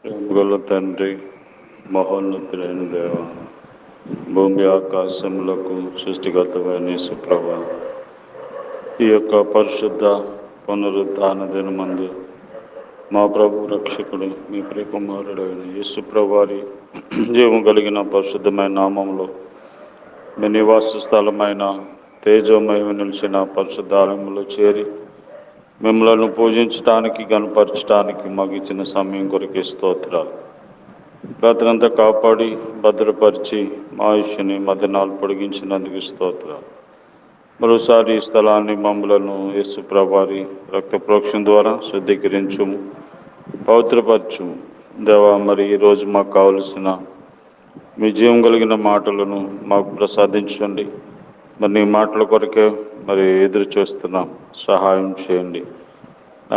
ప్రేమగల తండ్రి, మహోన్నతులైన దేవ, భూమి ఆకాశములకు సృష్టిగతమైన యేసు ప్రభువా, ఈ యొక్క పరిశుద్ధ పునరుత్థాన దినమందు మా ప్రభు రక్షకుడు మీ ప్రియకుమారుడైన యేసు ప్రభువారి జీవం కలిగిన పరిశుద్ధమైన నామంలో మీ నివాస స్థలమైన తేజోమయం నిలిచిన పరిశుద్ధాలయంలో చేరి మిమ్మల్ని పూజించడానికి గణపరచడానికి మాకు ఇచ్చిన సమయం కొరకే స్తోత్రాలు. రాత్రంతా కాపాడి భద్రపరిచి మా ఆయుష్ని మధ్యనాలు పొడిగించినందుకు స్తోత్రాలు. మరోసారి ఈ స్థలాన్ని మమ్మలను యేసు ప్రభువారి రక్త ప్రోక్షణ ద్వారా శుద్ధీకరించుము, పవిత్రపరచుము. దేవా, మరి ఈరోజు మాకు కావలసిన మీ జీవం కలిగిన మాటలను మాకు ప్రసాదించండి. మరి నీ మాటల కొరకే ఎదురు చూస్తున్నాం, సహాయం చేయండి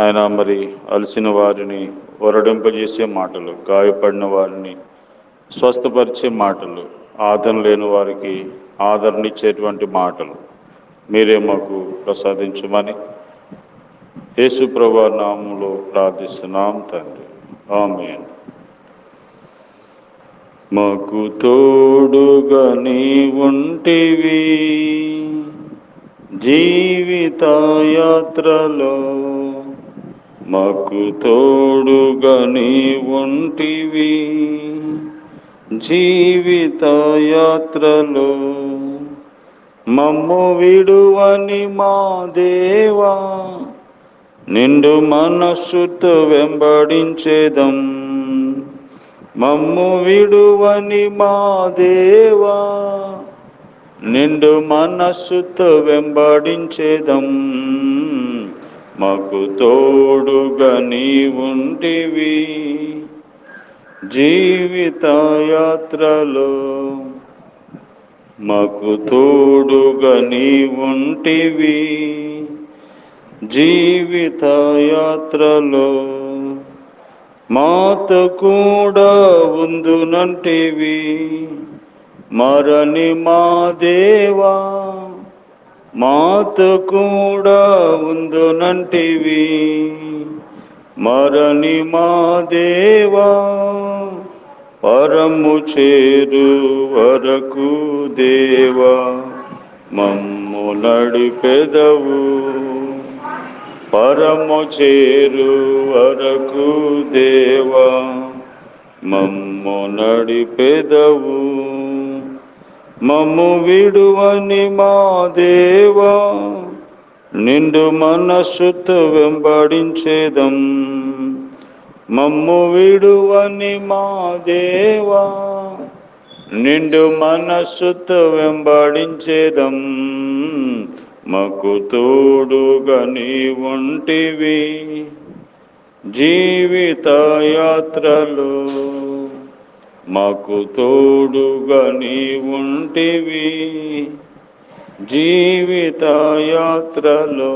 ఆయన. మరి అలసిన వారిని ఒరడింపజేసే మాటలు, గాయపడిన వారిని స్వస్థపరిచే మాటలు, ఆదరణ లేని వారికి ఆదరణ ఇచ్చేటువంటి మాటలు మీరే మాకు ప్రసాదించమని యేసు ప్రభువు నామములో ప్రార్థిస్తున్నాం తండ్రి, ఆమేన్. మాకు తోడుగా నీ ఉంటివి జీవిత యాత్రలో, మాకు తోడుగా నీ ఉంటివి జీవిత యాత్రలో. మమ్ము విడువని మా దేవా, నిండు మనస్సుతో వెంబడించేదం. మమ్ము విడువని మా దేవా, నిండు మనస్సుతో వెంబడించేదం. మాకు తోడుగా నీ ఉంటివి జీవిత యాత్రలో, మాకు తోడుగా నీ ఉంటివి జీవిత యాత్రలో. మాతో కూడా ఉందునంటివి మరని మా దేవా, మాతో కూడా ఉందునంటివి మరని మా దేవా. పరము చేరు వరకు దేవా, మమ్ము నడిపెదవు. పరము చేరు వరకు దేవా, మమ్ము నడిపెదవు. మమ్ము విడువని మా దేవా, నిండు మనస్సుతో వెంబడించేదం. మమ్ము విడువని మా దేవా, నిండు మనస్సుతో వెంబడించేదం. మాకు తోడుగా నీ ఉంటివి జీవిత యాత్రలో, మాకు తోడుగా నీ ఉంటివి జీవిత యాత్రలో.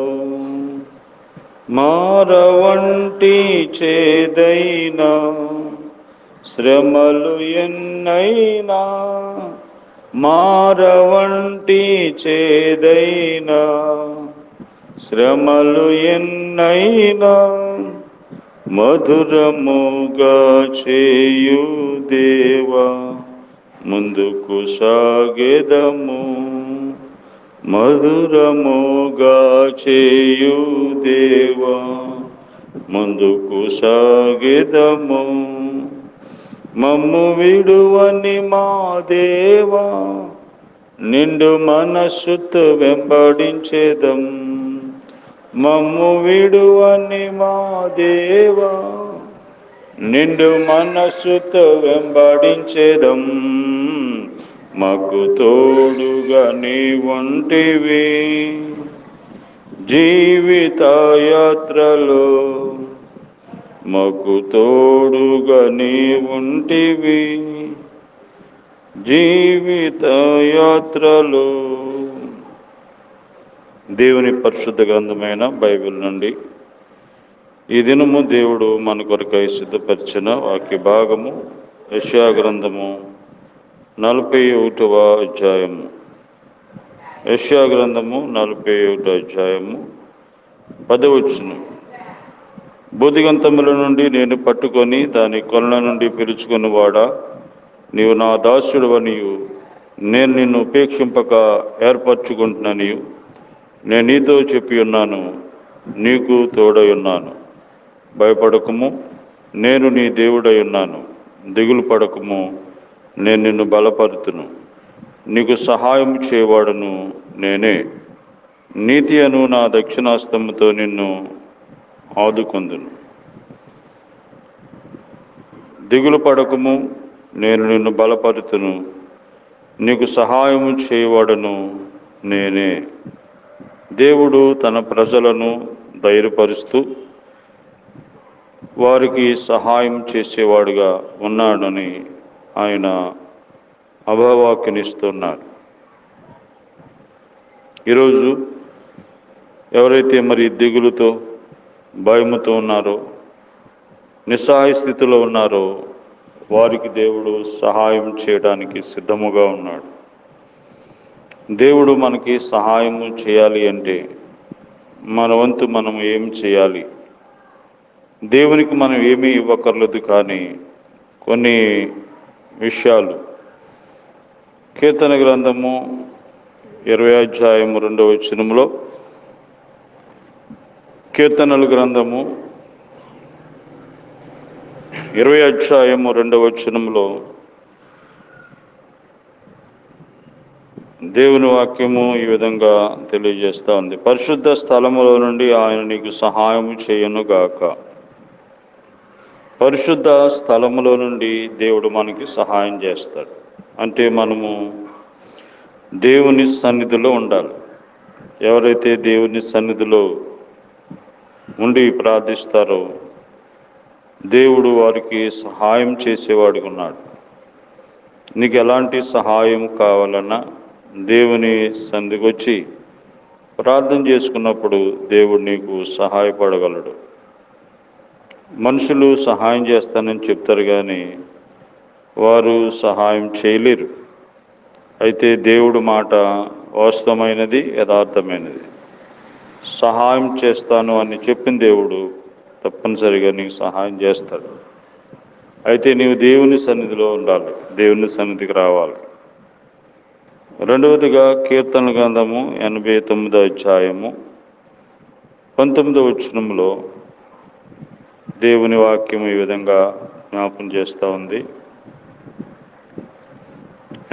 మారవంటి చేదైనా శ్రమలు ఎన్నైనా, మారవంటి చేదైనా శ్రమలు ఎన్నైనా, మధురముగా చేయు దేవా, ముందుకు సాగెదము. మధురముగా చేయు దేవా, ముందుకు సాగెదము. మమ్ము విడువని మా దేవా, నిండు మనస్సుతో వెంబడించేదం. మమ్ము విడువని మా దేవా, నిండు మనస్సుతో వెంబడించేదం. మాకు తోడుగా నీ ఉంటివి జీవిత యాత్రలో, మాకు తోడుగా నీ ఉంటివి జీవిత యాత్రలో. దేవుని పరిశుద్ధ గ్రంథమైన బైబిల్ నుండి ఈ దినము దేవుడు మన కొరకై సిద్ధపరిచిన వాక్య భాగము యెషయా గ్రంథము 41వ అధ్యాయము. యెషయా గ్రంథము 41వ అధ్యాయము 10వ వచనం. బుద్ధిగంతముల నుండి నేను పట్టుకొని దాని కొనల నుండి పిలుచుకొని వాడా, నీవు నా దాసుడువనియు నేను నిన్ను ఉపేక్షింపక ఏర్పరచుకుంటున్నానియు నేను నీతో చెప్పి ఉన్నాను, నీకు తోడై ఉన్నాను. భయపడకుము, నేను నీ దేవుడై ఉన్నాను. దిగులు పడకుము, నేను నిన్ను బలపరుతును. నీకు సహాయం చేయవాడను నేనే. నీతి అను నా దక్షిణాస్తముతో నిన్ను ఆదుకొందును. దిగులు పడకుము, నేను నిన్ను బలపరుతును. నీకు సహాయము చేయవాడను నేనే. దేవుడు తన ప్రజలను ధైర్యపరుస్తూ వారికి సహాయం చేసేవాడుగా ఉన్నాడని ఆయన అభయవాక్యనిస్తున్నాడు. ఈరోజు ఎవరైతే మరి దిగులుతో భయముతో ఉన్నారో, నిస్సహాయ స్థితిలో ఉన్నారో, వారికి దేవుడు సహాయం చేయడానికి సిద్ధముగా ఉన్నాడు. దేవుడు మనకి సహాయము చేయాలి అంటే మన వంతు మనం ఏం చేయాలి? దేవునికి మనం ఏమీ ఇవ్వకర్లేదు, కానీ కొన్ని విషయాలు కీర్తన గ్రంథము 20 అధ్యాయము 2వ వచనంలో, కీర్తనల గ్రంథము 20 అధ్యాయము 2వ వచనంలో దేవుని వాక్యము ఈ విధంగా తెలియజేస్తూ ఉంది. పరిశుద్ధ స్థలములో నుండి ఆయన నీకు సహాయము చేయనుగాక. పరిశుద్ధ స్థలములో నుండి దేవుడు మనకి సహాయం చేస్తాడు. అంటే మనము దేవుని సన్నిధిలో ఉండాలి. ఎవరైతే దేవుని సన్నిధిలో ఉండి ప్రార్థిస్తారో దేవుడు వారికి సహాయం చేసేవాడుగా ఉన్నాడు. నీకు ఎలాంటి సహాయం కావాలన్నా దేవుని సన్నిధికి వచ్చి ప్రార్థన చేసుకున్నప్పుడు దేవుడు నీకు సహాయపడగలడు. మనుషులు సహాయం చేస్తానని చెప్తారు, కానీ వారు సహాయం చేయలేరు. అయితే దేవుడు మాట వాస్తవమైనది, యథార్థమైనది. సహాయం చేస్తాను అని చెప్పిన దేవుడు తప్పనిసరిగా నీకు సహాయం చేస్తాడు. అయితే నీవు దేవుని సన్నిధిలో ఉండాలి, దేవుని సన్నిధికి రావాలి. రెండవదిగా కీర్తన గ్రంథము 89వ అధ్యాయము 19వ వచనంలో దేవుని వాక్యం ఈ విధంగా జ్ఞాపకం చేస్తూ ఉంది.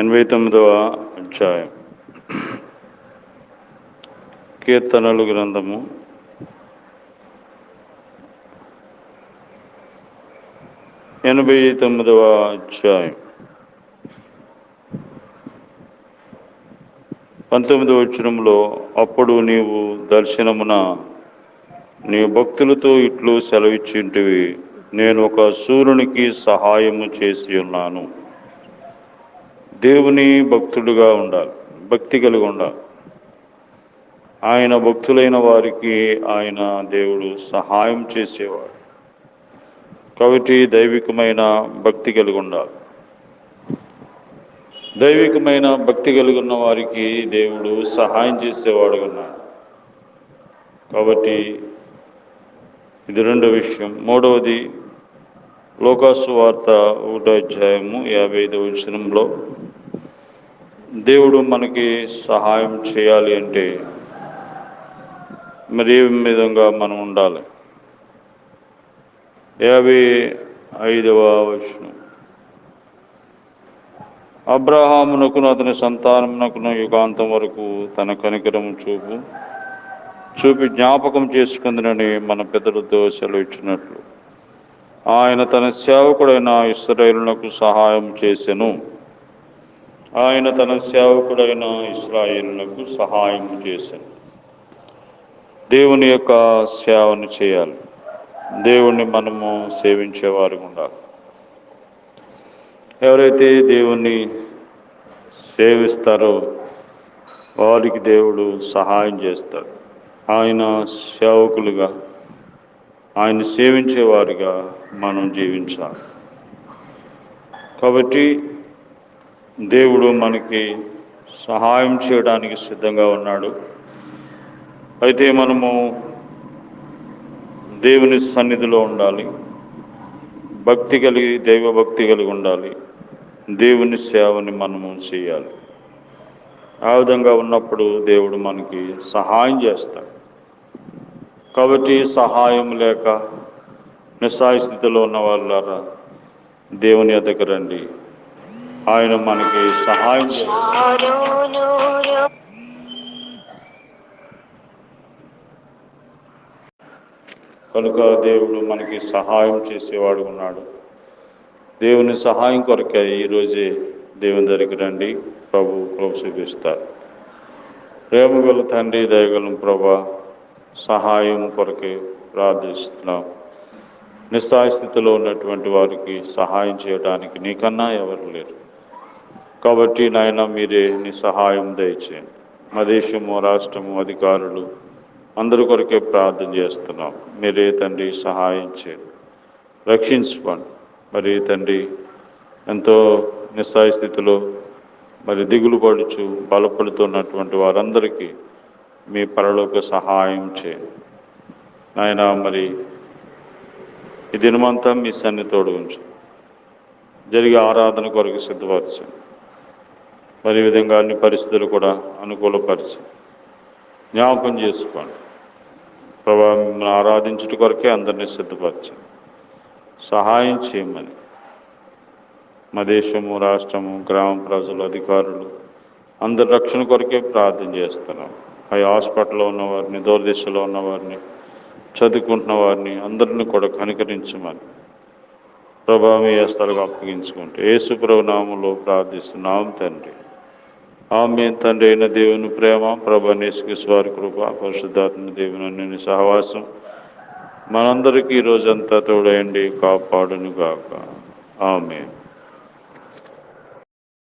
89వ అధ్యాయం కీర్తనలు గ్రంథము 89వ అధ్యాయం 19వ వచనంలో, అప్పుడు నీవు దర్శనమున నీ భక్తులతో ఇట్లు సెలవిచ్చింటివి, నేను ఒక సూర్యునికి సహాయము చేసి ఉన్నాను. దేవుని భక్తుడుగా ఉండాలి, భక్తి కలిగి ఉండాలి. ఆయన భక్తులైన వారికి ఆయన దేవుడు సహాయం చేసేవాడు. కాబట్టి దైవికమైన భక్తి కలిగి ఉండాలి. దైవికమైన భక్తి కలిగి ఉన్న వారికి దేవుడు సహాయం చేసేవాడుగా ఉన్నాడు. కాబట్టి ఇది రెండో విషయం. మూడవది, లోకాసు వార్త 1వ అధ్యాయము 55వ వచనంలో దేవుడు మనకి సహాయం చేయాలి అంటే మరి ఏ విధంగా మనం ఉండాలి? 55వ వచనం, అబ్రహామునకును అతని సంతానమునకును యుగాంతం వరకు తన కనికరము చూపి జ్ఞాపకం చేసుకుందనని మన పెద్దలతో సెలవిచ్చినట్లు ఆయన తన సేవకుడైన ఇశ్రాయేలునకు సహాయం చేసెను. ఆయన తన సేవకుడైన ఇశ్రాయేలునకు సహాయం చేసెను. దేవుని యొక్క సేవను చేయాలి. దేవుణ్ణి మనము సేవించేవారు ఉండాలి. ఎవరైతే దేవుణ్ణి సేవిస్తారో వారికి దేవుడు సహాయం చేస్తాడు. ఆయన సేవకులుగా, ఆయన సేవించేవారిగా మనం జీవించాలి. కాబట్టి దేవుడు మనకి సహాయం చేయడానికి సిద్ధంగా ఉన్నాడు. అయితే మనము దేవుని సన్నిధిలో ఉండాలి, భక్తి కలిగి దైవభక్తి కలిగి ఉండాలి, దేవుని సేవని మనము చేయాలి. ఆ విధంగా ఉన్నప్పుడు దేవుడు మనకి సహాయం చేస్తాడు. కాబట్టి సహాయం లేక నిస్సహాయ స్థితిలో ఉన్న వాళ్ళారా దేవుని యొద్దకు రండి, ఆయన మనకి సహాయం చేస్తాడు. కనుక దేవుడు మనకి సహాయం చేసేవాడు ఉన్నాడు. దేవుని సహాయం కొరకే ఈరోజే దేవుని దగ్గరికి రండి, ప్రభు కృప చూపిస్తారు. ప్రేమ గల తండ్రి, దయగల ప్రభా, సహాయం కొరకే ప్రార్థిస్తున్నాం. నిస్సహాయ స్థితిలో ఉన్నటువంటి వారికి సహాయం చేయడానికి నీకన్నా ఎవరు లేరు. కాబట్టి నాయన మీరే నీ సహాయం దయచేయండి. మా దేశము, రాష్ట్రము, అధికారులు అందరి కొరకే ప్రార్థన చేస్తున్నాం. మీరే తండ్రి సహాయం చేయండి, రక్షించుకోండి. మరి తండ్రి ఎంతో నిస్సహాయ స్థితిలో మరి దిగులు పడుచు బలపడుతున్నటువంటి వారందరికీ మీ పరలోక సహాయం చేయండి నాయన. మరి ఈ దినమంతా మీ సన్నిధితోడు ఉంచు, జరిగే ఆరాధన కొరకు సిద్ధపరచండి. మరి ఈ విధంగా అన్ని పరిస్థితులు కూడా అనుకూలపరిచి జ్ఞాపకం చేసుకోండి ప్రభా. మిమ్మల్ని ఆరాధించుట కొరకే అందరినీ సిద్ధపరచండి, సహాయం చేయమని మా దేశము, రాష్ట్రము, గ్రామ ప్రజలు, అధికారులు అందరి రక్షణ కొరకే ప్రార్థన చేస్తున్నాం. ఆ హాస్పిటల్లో ఉన్నవారిని, దూరదేశంలో ఉన్నవారిని, చదువుకుంటున్న వారిని అందరినీ కూడా కనికరించమని ప్రభా మీ హస్తాలకు అప్పగించుకుంటూ యేసు ప్రభు నామములో ప్రార్థిస్తున్నాం తండ్రి, ఆమేన్. తండ్రి అయిన దేవుని ప్రేమ, ప్రభు యేసుక్రీస్తు వారి కృప, పరిశుద్ధాత్మ దేవుని అన్యోన్య సహవాసం మనందరికీ ఈ రోజంతా తోడయండి, కాపాడును గాక. ఆమేన్.